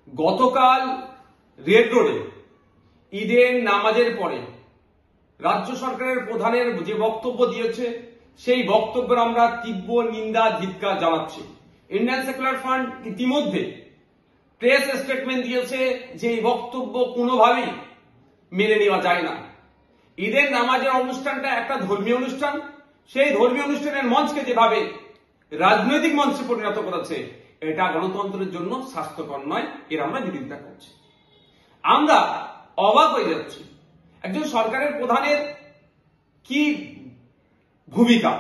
গতকাল রেড রোডে ঈদের নামাজের পরে রাজ্য সরকারের প্রধানের যে বক্তব্য দিয়েছে সেই বক্তব্যের আমরা তীব্র নিন্দা ধিক্কার জানাচ্ছি। ইন্ডিয়ান সেকুলার ফ্রন্ট ইতিমধ্যে প্রেস স্টেটমেন্ট দিয়েছে যে এই বক্তব্য কোনোভাবেই মেনে নেওয়া যায় না। ঈদের নামাজের অনুষ্ঠানটা একটা ধর্মীয় অনুষ্ঠান, সেই ধর্মীয় অনুষ্ঠানের মঞ্চকে যেভাবে রাজনৈতিক মঞ্চে পরিণত করেছে এটা গণতন্ত্রের জন্য স্বাস্থ্যকর নয়, এর আমরা বিরোধিতা করছি। আমরা অবাক হয়ে যাচ্ছি একজন সরকারের প্রধানের কি ভূমিকা।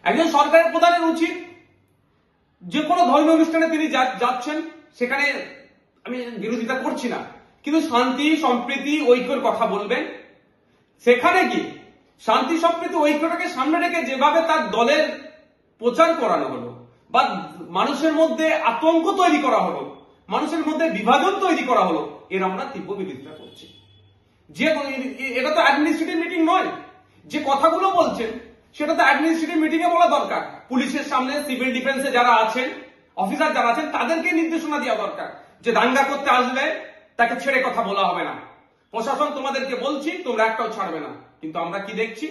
একজন সরকারের প্রধানের উচিত যে কোনো ধর্মীয় অনুষ্ঠানে তিনি যাচ্ছেন, সেখানে আমি বিরোধিতা করছি না, কিন্তু শান্তি সম্প্রীতি ঐক্যের কথা বলবেন। সেখানে কি শান্তি সম্প্রীতি ঐক্যটাকে সামনে রেখে যেভাবে তার দলের প্রচার করানো হলো বা মানুষের মধ্যে আতঙ্ক তৈরি করা হলো, মানুষের মধ্যে বিভাজন তৈরি করা হলো, এর আমরা তীব্র বিরোধিতা করছি। যে এটা তো অ্যাডমিনিস্ট্রেটিভ মিটিং নয়, যে কথাগুলো বলছেন সেটা তো অ্যাডমিনিস্ট্রেটিভ মিটিং এ বলা দরকার। পুলিশের সামনে সিভিল ডিফেন্সে যারা আছেন, অফিসার যারা আছেন, তাদেরকে নির্দেশনা দেওয়া দরকার যে দাঙ্গা করতে আসলে তাকে ছেড়ে কথা বলা হবে না। প্রশাসন তোমাদেরকে বলছি, তোমরা একটাও ছাড়বে না। কিন্তু আমরা কি দেখছি,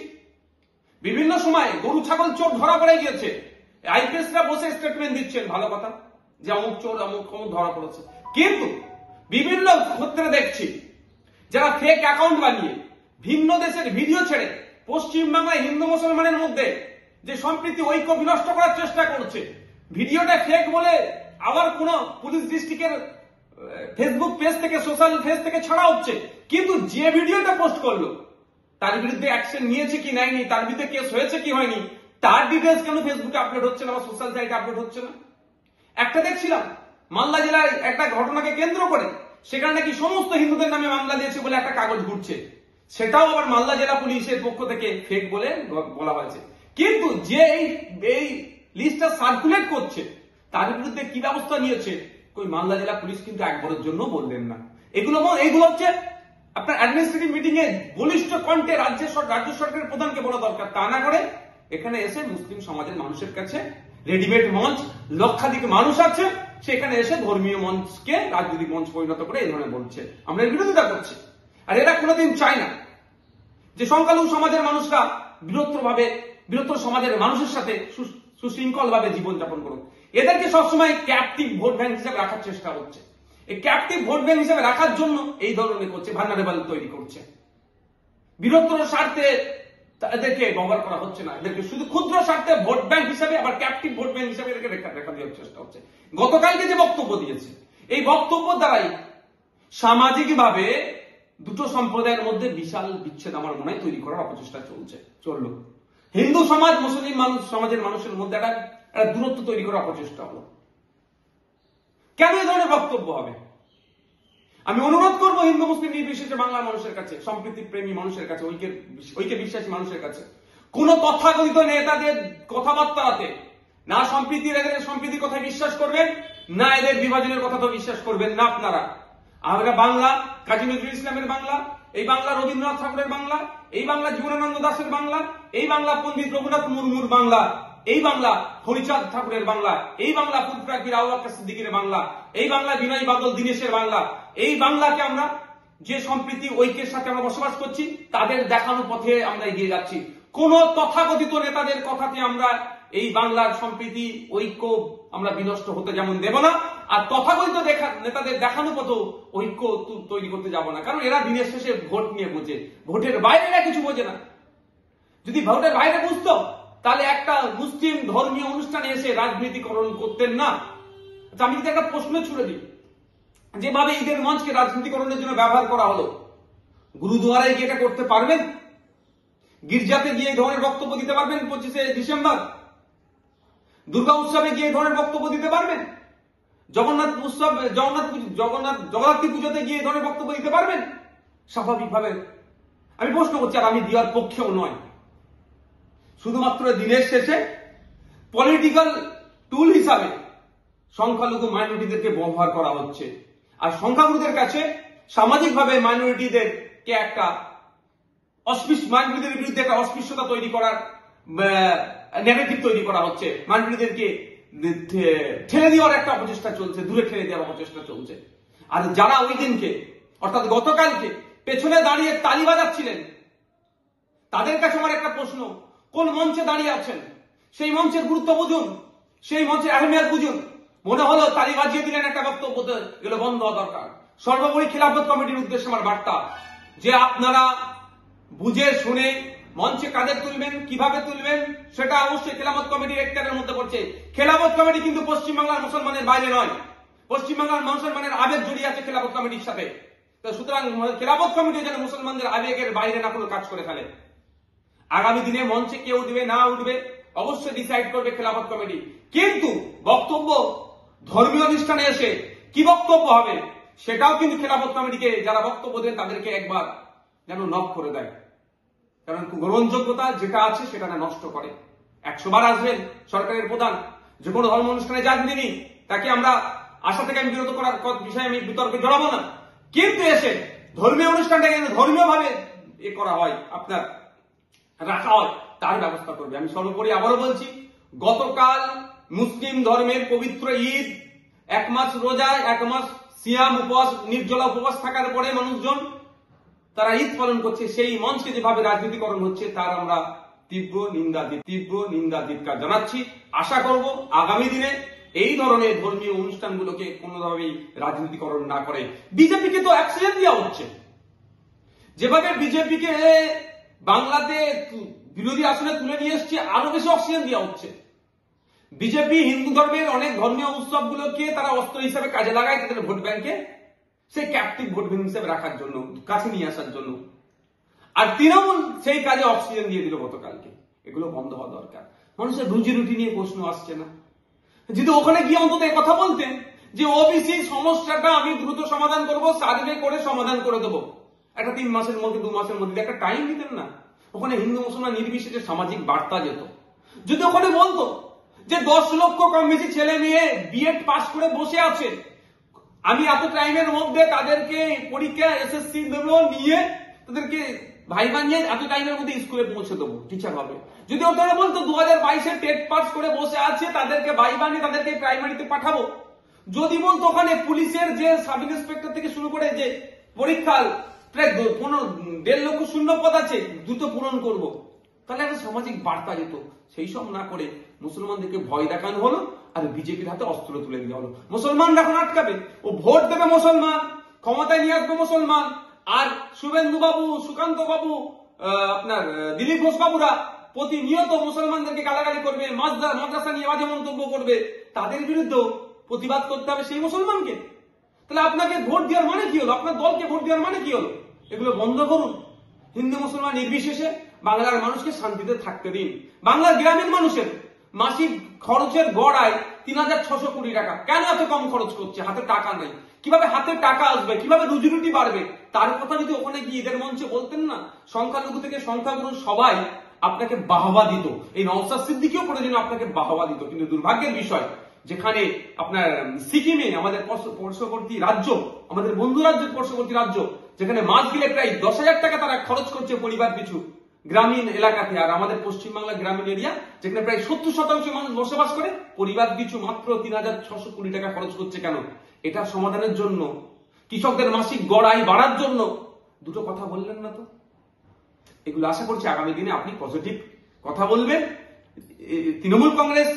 বিভিন্ন সময় গরু ছাগল চোর ধরা পড়ে গিয়েছে, আইপিএসরা বসে স্টেটমেন্ট দিচ্ছেন, ভালো কথা যে অমুক চোর অমুক অমুক ধরা পড়েছে, কিন্তু বিভিন্ন ক্ষেত্রে দেখছি যারা ফেক অ্যাকাউন্ট বানিয়ে ভিন্ন দেশের ভিডিও ছেড়ে পশ্চিমবাংলায় হিন্দু মুসলমানের মধ্যে যে সম্প্রীতি ঐক্য বিনষ্ট করার চেষ্টা করছে, ভিডিওটা ফেক বলে আবার কোন পুলিশ ডিস্ট্রিক্টের ফেসবুক পেজ থেকে সোশ্যাল পেজ থেকে ছাড়া হচ্ছে, কিন্তু যে ভিডিওটা পোস্ট করলো তার বিরুদ্ধে অ্যাকশন নিয়েছে কি নেয়নি, তার বিরুদ্ধে কেস হয়েছে কি হয়নি, তার ডিটেলস কেন ফেসবুকে আপলোড হচ্ছে না বা সোশ্যাল সাইটে আপলোড হচ্ছে না। একটা দেখছিলাম মালদা জেলায় একটা ঘটনাকে কেন্দ্র করে সেখানে নাকি সমস্ত হিন্দুদের নামে মামলা দিয়েছে বলে একটা কাগজ ঘুরছে, সেটাও আবার মালদা জেলা পুলিশের পক্ষ থেকে ফেক বলে বলা হয়েছে। কিন্তু যে এই লিস্টটা সার্কুলেট করছে তার বিরুদ্ধে কি ব্যবস্থা নিয়েছে কই মালদা জেলা পুলিশ কিন্তু একবারের জন্য বললেন না। এগুলো হচ্ছে আপনার অ্যাডমিনিস্ট্রেটিভ মিটিং এ বলিষ্ঠ কণ্ঠে রাজ্য সরকারের প্রধানকে বলা দরকার, তা না করে এখানে এসে মুসলিম সমাজের মানুষের কাছে রেডিমেড মঞ্চ, লক্ষাধিক মানুষ আছে, সেখানে এসে ধর্মীয় মঞ্চকে রাজনৈতিক মঞ্চ পরিণত করে এই ধরনের বলছে। আমরা এর বিরোধিতা করছি। আর এরা কোনোদিন চায় না যে সংখ্যালঘু সমাজের মানুষরা বৃহত্তর সমাজের মানুষের সাথে সুশৃঙ্খল ভাবে জীবনযাপন করুক। এদেরকে সবসময় ক্যাপটিভ ভোট ব্যাংক হিসেবে রাখার চেষ্টা হচ্ছে। এই ক্যাপটিভ ভোট ব্যাংক হিসেবে রাখার জন্য এই ধরনের করছে, ভালনারেবল তৈরি করছে। বৃহত্তর স্বার্থে এদেরকে ব্যবহার করা হচ্ছে না, এদেরকে শুধু ক্ষুদ্র স্বার্থে ভোট ব্যাংক হিসেবে, আবার ক্যাপটিভ ভোট ব্যাংক হিসেবে এদেরকে রেখা দেওয়ার চেষ্টা হচ্ছে। গতকালকে যে বক্তব্য দিয়েছে, এই বক্তব্য দ্বারাই সামাজিকভাবে দুটো সম্প্রদায়ের মধ্যে বিশাল বিচ্ছেদ আমার মনে হয় তৈরি করার অপচেষ্টা চললো। হিন্দু সমাজ মুসলিম সমাজের মানুষের মধ্যে একটা দূরত্ব তৈরি করার অপচেষ্টা হলো। কেন এই ধরনের বক্তব্য হবে? আমি অনুরোধ করবো হিন্দু মুসলিম নির্বিশেষে বাংলার মানুষের কাছে, সম্প্রীতি প্রেমী মানুষের কাছে, ঐক্যে বিশ্বাসী মানুষের কাছে, কোন তথাকথিত নেতাদের কথাবার্তাতে না সম্প্রীতির কথা বিশ্বাস করবেন, না এদের বিভাজনের কথা তো বিশ্বাস করবেন না আপনারা। আমরা বাংলা কাজী নজরুল ইসলামের বাংলা, এই বাংলা রবীন্দ্রনাথ ঠাকুরের বাংলা, এই বাংলা জীবনানন্দ দাশের বাংলা, এই বাংলা পণ্ডিত রঘুনাথ মুর্মুর বাংলা, এই বাংলা হরিচাঁদ ঠাকুরের বাংলা, এই বাংলা ফুরফুরা পীর আবু বকর সিদ্দিকের বাংলা, এই বাংলা বিনয় বাদল দীনেশের বাংলা। এই বাংলাকে আমরা যে সম্প্রীতি ঐক্যের সাথে আমরা বসবাস করছি তাদের দেখানো পথে আমরা এগিয়ে যাচ্ছি। কোন তথাকথিত নেতাদের কথাতে আমরা এই বাংলার সম্প্রীতি ঐক্য আমরা বিনষ্ট হতে যেমন দেব না, আর তথাকথিত নেতাদের দেখানো পথ ঐক্য তৈরি করতে যাব না। কারণ এরা দিনের শেষে ভোট নিয়ে বোঝে, ভোটের বাইরে এরা কিছু বোঝে না। যদি ভোটের বাইরে বুঝতো তাহলে একটা মুসলিম ধর্মীয় অনুষ্ঠানে এসে রাজনীতিকরণ করতেন না। আমি যদি একটা প্রশ্ন ছুড়ে দিই, যেভাবে ঈদের মঞ্চকে রাজনীতিকরণের জন্য ব্যবহার করা হলো, গুরুদুয়ারায় গিয়ে এটা করতে পারবেন? গির্জাতে গিয়ে এই ধরনের বক্তব্য দিতে পারবেন 25শে ডিসেম্বর? দুর্গা উৎসবে গিয়ে এই ধরনের বক্তব্য দিতে পারবেন? জগন্নাথী পুজোতে গিয়ে এই ধরনের বক্তব্য দিতে পারবেন? স্বাভাবিকভাবে আমি প্রশ্ন করছি, আর আমি দেওয়ার পক্ষেও নয়। শুধুমাত্র দিনের শেষে পলিটিক্যাল টুল হিসাবে সংখ্যালঘু মাইনরিটিদেরকে ব্যবহার করা হচ্ছে, আর সংখ্যাগুরুদের কাছে সামাজিকভাবে মাইনরিটিদেরকে একটা মাইনরিটিদের বিরুদ্ধে একটা অস্পৃশ্যতা তৈরি করার ন্যারেটিভ তৈরি করা হচ্ছে, মাইনরিটিদেরকে ঠেলে দেওয়ার একটা অপচেষ্টা চলছে, দূরে ঠেলে দেওয়ার অপচেষ্টা চলছে। আর যারা ওই দিনকে অর্থাৎ গতকালকে পেছনে দাঁড়িয়ে তালি বাজাচ্ছিলেন, তাদের কাছে আমার একটা প্রশ্ন, কোন মঞ্চে দাঁড়িয়ে আছেন? সেই মঞ্চের গুরুত্ব বুঝুন, সেই মঞ্চের আহমিয়ত বুঝুন। মনে হলো তালি বাজিয়ে দিলেন একটা বক্তব্য, এগুলো বন্ধ হওয়া দরকার। সর্বোপরি খেলাফত কমিটির উদ্দেশ্যে আমার বার্তা, যে আপনারা বুঝে শুনে মঞ্চে কাদের তুলবেন, কিভাবে তুলবেন, সেটা অবশ্যই খেলাফত কমিটির এখতিয়ারের মধ্যে পড়ছে। খেলাফত কমিটি কিন্তু পশ্চিমবাংলার মুসলমানের বাইরে নয়, পশ্চিমবাংলার মুসলমানের আবেগ জড়িয়ে আছে খেলাফত কমিটির সাথে। তো সুতরাং খেলাফত কমিটি যেন মুসলমানদের আবেগের বাইরে না কোনো কাজ করে ফেলে। আগামী দিনে মঞ্চে কে উঠবে না উঠবে অবশ্যই ডিসাইড করবে খেলাফত কমিটি, কিন্তু বক্তব্য ধর্মীয় অনুষ্ঠানে এসে কি বক্তব্য হবে সেটাও কিন্তু খেলাফত কমিটিকে যারা বক্তব্য দেন তাদেরকে একবার যেন নক করে দেয়। কারণ গ্রহণযোগ্যতা যেটা আছে সেটা না নষ্ট করে। 100 বার আসবেন সরকারের প্রধান, যে কোনো ধর্ম অনুষ্ঠানে যান তিনি, তাকে আমরা আশা থেকে আমি বিরত করার বিষয়ে আমি বিতর্কে জড়াবো না, কিন্তু এসে ধর্মীয় অনুষ্ঠানটাকে ধর্মীয় ভাবে করা হয়, আপনার রাখা হয়, তার ব্যবস্থা করবে। আমি সর্বোপরি আবারও বলছি, গতকাল মুসলিম ধর্মের পবিত্র ঈদ, 1 মাস রোজা, 1 মাস সিয়াম উপবাস, নির্জলা উপবাস থাকার পরে মানুষজন তারা ঈদ পালন করছে, সেই মঞ্চে যেভাবে রাজনীতিকরণ হচ্ছে তার আমরা তীব্র নিন্দা ধিক্কার জানাচ্ছি। আশা করব আগামী দিনে এই ধরনের ধর্মীয় অনুষ্ঠানগুলোকে কোনোভাবেই রাজনীতিকরণ না করে। বিজেপিকে তো অক্সিজেন দেওয়া হচ্ছে, যেভাবে বিজেপিকে বাংলাতে বিরোধী আসনে তুলে নিয়ে এসছে, আরো বেশি অক্সিজেন দেওয়া হচ্ছে। বিজেপি হিন্দু ধর্মের অনেক ধর্মীয় উৎসবগুলোকে তারা অস্ত্র হিসেবে কাজে লাগায় তাদের ভোট ব্যাংকে, সেই ক্যাপটিভ ভোট ব্যাংক হিসেবে রাখার জন্য, কাছে নিয়ে আসার জন্য। আর তৃণমূল সেই কাজে অক্সিজেন দিয়ে দিল গতকালকে। এগুলো বন্ধ হওয়া দরকার। মানুষের রুজি রুটি নিয়ে প্রশ্ন আসছে না। যদি ওখানে গিয়ে অন্তত কথা বলতেন যে ওবিসি সমস্যাটা আমি দ্রুত সমাধান করব, সার্ভে করে সমাধান করে দেবো, একটা 3 মাসের মধ্যে 2 মাসের মধ্যে একটা টাইম দিতেন না? ওখানে হিন্দু মুসলমান নির্বিশেষে সামাজিক বার্তা যেত। যদি ওখানে বলতো যে 10 লক্ষ কম বেশি ছেলে মেয়ে বিএড পাস করে বসে আছে, আমি এত টাইমের মধ্যে তাদেরকে পরীক্ষা এসএসসি দেবো, নিয়ে তাদেরকে ভাইবা নিয়ে এত টাইমের মধ্যে স্কুলে পৌঁছে দেবো টিচার হবে। যদি ওখানে বলতো 2022-এ টেট পাস করে বসে আছে তাদেরকে ভাইবা নিয়ে তাদেরকে প্রাইমারিতে পাঠাবো, যদি বলতো ওখানে পুলিশের যে সাব ইন্সপেক্টর থেকে শুরু করে যে পরীক্ষার প্রায় 1.5 লক্ষ শূন্য পদ আছে দ্রুত পূরণ করব, তাহলে একটা সামাজিক বার্তা যেত। সেই সব না করে মুসলমানদেরকে ভয় দেখানো হলো আর বিজেপির হাতে অস্ত্র তুলে দেওয়া হলো। মুসলমানরা এখন আটকাবে, ও ভোট দেবে মুসলমান, ক্ষমতায় নিয়ে আসবে মুসলমান, আর শুভেন্দু বাবু, সুকান্ত বাবু, আপনার দিলীপ ঘোষ বাবুরা প্রতিনিয়ত মুসলমানদেরকে গালাগালি করবে, মাদ্রাসা নিয়ে বাজে মন্তব্য করবে, তাদের বিরুদ্ধে প্রতিবাদ করতে হবে সেই মুসলমানকে। তাহলে আপনাকে ভোট দেওয়ার মানে কি হলো? আপনার দলকে ভোট দেওয়ার মানে কি হলো? এগুলো বন্ধ করুন। হিন্দু মুসলমান নির্বিশেষে বাংলার মানুষকে শান্তিতে থাকতে দিন। বাংলার গ্রামের মানুষের মাসিক খরচের গড় আয় 3600 কোটি টাকা। কেন এত কম খরচ করছে? হাতে টাকা নাই। কিভাবে হাতে টাকা আসবে, কিভাবে রুজি রুটি বাড়বে, তার কথা যদি ওখানে গিয়ে ঈদের মঞ্চে বলতেন না, সংখ্যালঘু থেকে সংখ্যাগুরু সবাই আপনাকে বাহবা দিত। এই নওশাদ সিদ্দিকীও প্রয়োজনে আপনাকে বাহবা দিত। কিন্তু দুর্ভাগ্যের বিষয়, যেখানে আপনার সিকিমে আমাদের পার্শ্ববর্তী রাজ্য, আমাদের বন্ধু রাজ্যের পার্শ্ববর্তী রাজ্য, যেখানে মাস গেলে প্রায় 10,000 টাকা তারা খরচ করছে পরিবার পিছু গ্রামীণ এলাকাতে, আর আমাদের পশ্চিমবাংলা গ্রামীণ এরিয়া যেখানে প্রায় 70% মানুষ বসবাস করে, পরিবার পিছু মাত্র 3,600 কোটি টাকা খরচ করছে। কেন? এটা সমাধানের জন্য, কৃষকদের মাসিক গড় আয় বাড়ার জন্য। দুটো কথা বললেন না তো। এগুলো আশা করছি আগামী দিনে আপনি পজিটিভ কথা বলবেন। তৃণমূল কংগ্রেস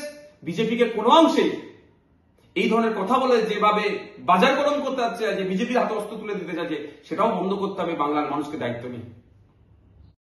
বিজেপিকে কোনো অংশেই এই ধরনের কথা বলে যেভাবে বাজার গরম করতে যাচ্ছে, যে বিজেপির হাতে অস্ত্র তুলে দিতে চাচ্ছে, সেটাও বন্ধ করতে হবে। বাংলার মানুষকে দায়িত্ব নিয়ে।